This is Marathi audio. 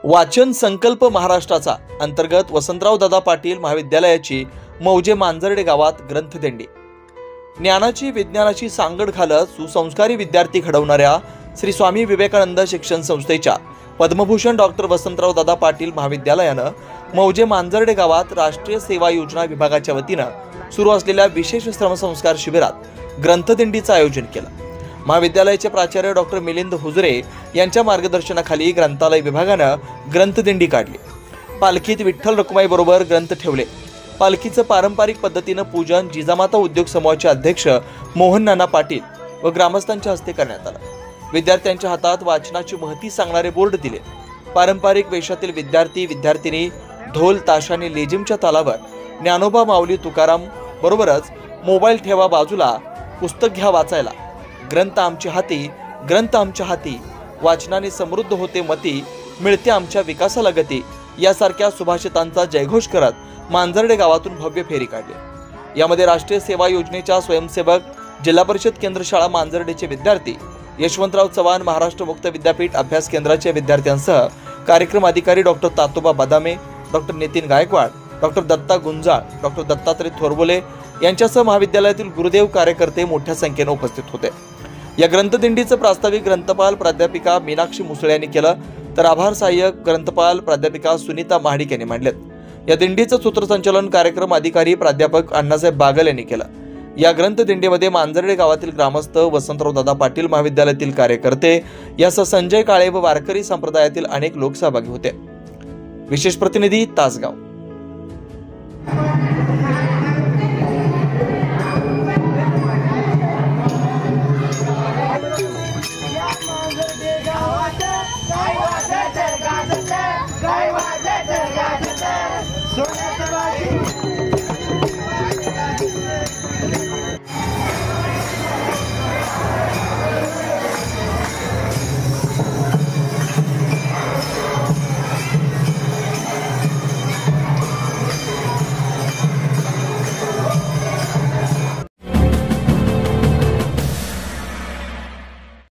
वाचन संकल्प महाराष्ट्राचा अंतर्गत वसंतराव दादा पाटील महाविद्यालयाची मौजे मांजर्डे गावात ग्रंथदिंडी। ज्ञानाची विज्ञानाची सांगड घालत सुसंस्कारी विद्यार्थी घडवणाऱ्या श्री स्वामी विवेकानंद शिक्षण संस्थेच्या पद्मभूषण डॉक्टर वसंतराव दादा पाटील महाविद्यालयानं मौजे मांजर्डे गावात राष्ट्रीय सेवा योजना विभागाच्या वतीनं सुरू असलेल्या विशेष श्रमसंस्कार शिबिरात ग्रंथदिंडीचं आयोजन केलं। महाविद्यालयाचे प्राचार्य डॉक्टर मिलिंद हुजरे यांच्या मार्गदर्शनाखाली ग्रंथालय विभागानं ग्रंथदिंडी काढली। पालखीत विठ्ठल रखुमाई बरोबर ग्रंथ ठेवले। पालखीचं पारंपरिक पद्धतीनं पूजन जिजामाता उद्योग समूहाचे अध्यक्ष मोहन नाना पाटील व ग्रामस्थांच्या हस्ते करण्यात आलं। विद्यार्थ्यांच्या हातात वाचनाची महती सांगणारे बोर्ड दिले। पारंपरिक वेशातील विद्यार्थी विद्यार्थिनी ढोल ताशाने लेझिमच्या तालावर ज्ञानोबा माऊली तुकाराम बरोबरच मोबाईल ठेवा बाजूला, पुस्तक घ्या वाचायला, ग्रंथ आमच्या हाती, ग्रंथ आमच्या हाती, वाचनाने समृद्ध होते मती, मिळते आमच्या विकासाला गती यासारख्या सुभाषितांचा जयघोष करत मांजर्डे गावातून भव्य फेरी काढली। यामध्ये राष्ट्रीय सेवा योजनेच्या स्वयंसेवक, जिल्हा परिषद केंद्र शाळा मांजर्डेचे विद्यार्थी, यशवंतराव चव्हाण महाराष्ट्र मुक्त विद्यापीठ अभ्यास केंद्राच्या विद्यार्थ्यांसह कार्यक्रम अधिकारी doctor Tatoba Badame, doctor Nitin Gaikwad, doctor Datta Gunjal, doctor Dattatray Thorbole यांच्यासह महाविद्यालयातील गुरुदेव कार्यकर्ते मोठ्या संख्येने उपस्थित होते। या ग्रंथदिंडीचं प्रास्ताविक ग्रंथपाल प्राध्यापिका मीनाक्षी मुसळे यांनी केलं, तर आभार सहाय्यक ग्रंथपाल प्राध्यापिका सुनीता महाडिक यांनी मांडलेत। या दिंडीचं सूत्रसंचालन कार्यक्रम अधिकारी प्राध्यापक अण्णासाहेब बागल यांनी केलं। या ग्रंथदिंडीमध्ये मांजर्डे गावातील ग्रामस्थ, वसंतराव दादा पाटील महाविद्यालयातील कार्यकर्ते यासह संजय काळे व वारकरी संप्रदायातील अनेक लोक सहभागी होते। विशेष प्रतिनिधी तासगाव। काय वाजत गाजत, काय वाजत गाजत,